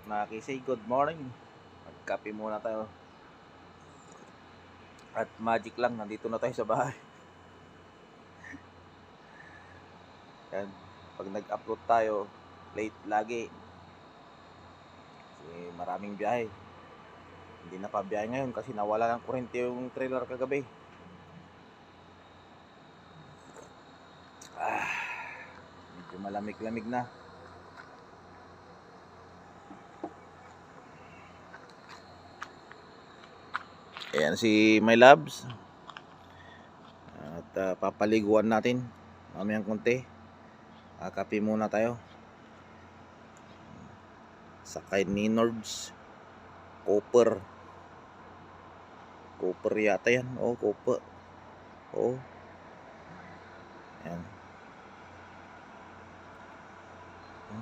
Nakisay, good morning. Magkape muna tayo. At magic lang, nandito na tayo sa bahay. Yan. Pag nag-upload tayo, late lagi. Kasi maraming biyahe. Hindi na pa biyahe ngayon kasi nawala ng kuryente yung trailer kagabi. Medyo malamig-lamig na. Ayan si My Loves. At papaliguan natin mamayang konti. Kape muna tayo. Sakay ni Nords. Copper yata yan. Copper. Ayan.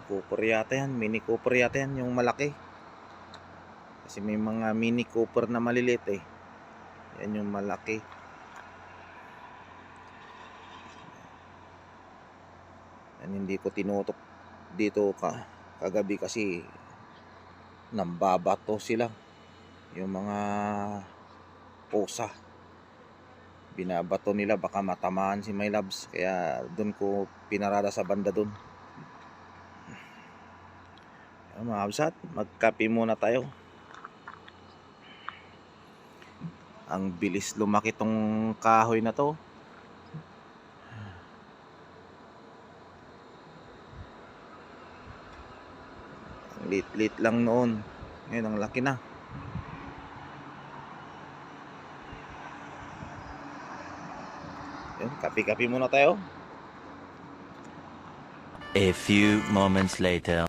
Copper yata yan. Mini Copper yata yan. Yung malaki. Kasi may mga mini Copper na maliliit eh. Yan yung malaki. Yan, hindi ko tinutok dito kagabi kasi nambabato sila. Yung mga posa. Binabato nila, baka matamaan si My Loves. Kaya doon ko pinarada sa banda doon. Mga kabsat, magkape muna tayo. Ang bilis lumaki tong kahoy na to. Lit lang noon. Ngayon ang laki na. Yun, kape-kape muna tayo. A few moments later.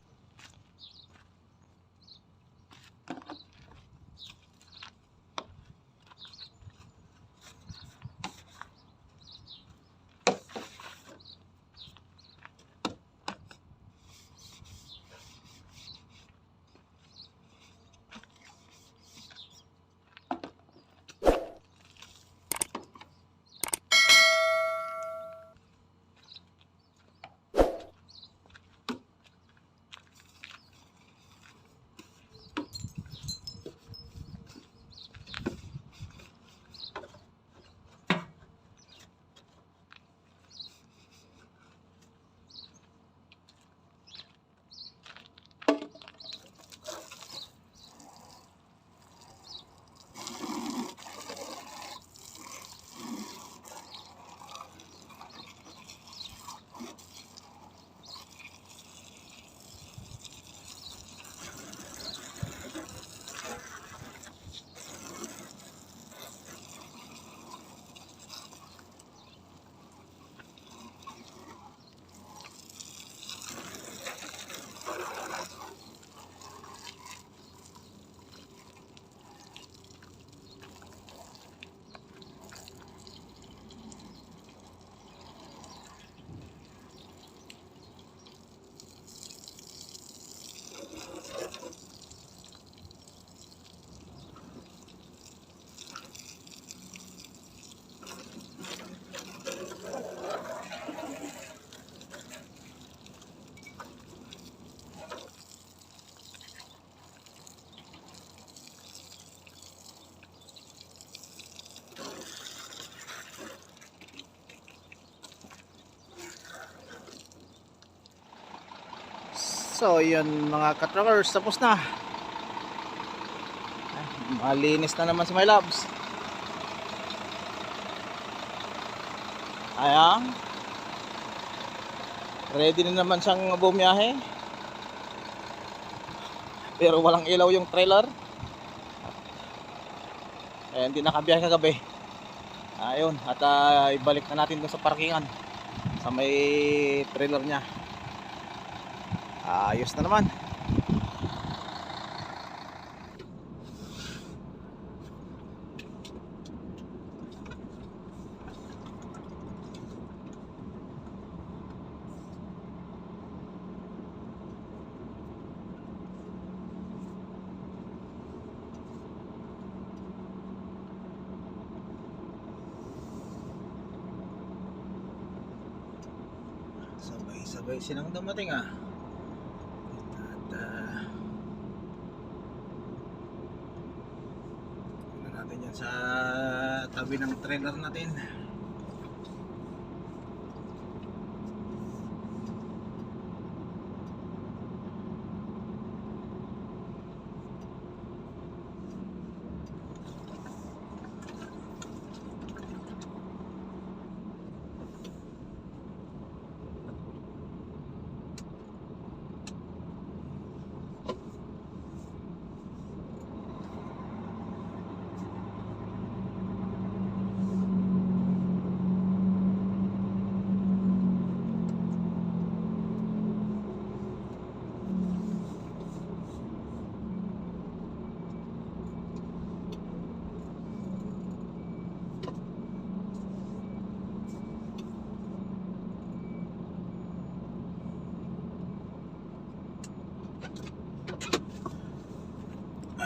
So yun mga katrackers, tapos na. Malinis na naman si My Loves. Ayan. Ready na naman siyang bumiyahe. Pero walang ilaw yung trailer. Ayan, hindi nakabiyahe kagabi. Ayun, at ibalik na natin dun sa parkingan. Sa may trailer niya. Ayos na naman. Sabay-sabay silang dumating ah. At tabi ng trailer natin.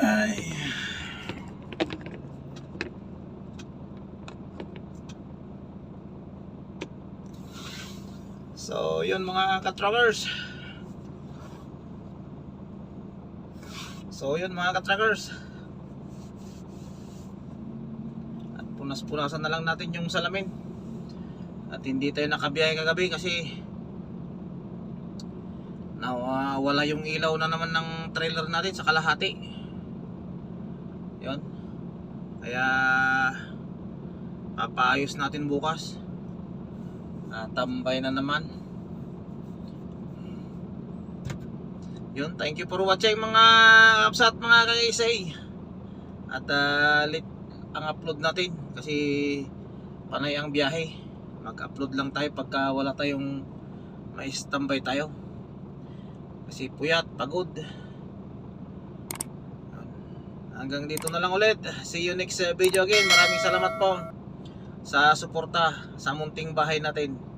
Ay. So, yun mga ka-truckers. At punas-punasan na lang natin yung salamin. At hindi tayo nakabiyahe kagabi kasi nawawala yung ilaw na naman ng trailer natin sa kalahati. Yun. Kaya papaayos natin bukas. Tambay na naman. Yun, thank you for watching mga kaps at mga kakaisay. At late ang upload natin kasi panay ang biyahe. Mag-upload lang tayo pagka wala tayong may standby tayo. Kasi puyat, pagod. Hanggang dito na lang ulit. See you next video again. Maraming salamat po sa suporta sa munting bahay natin.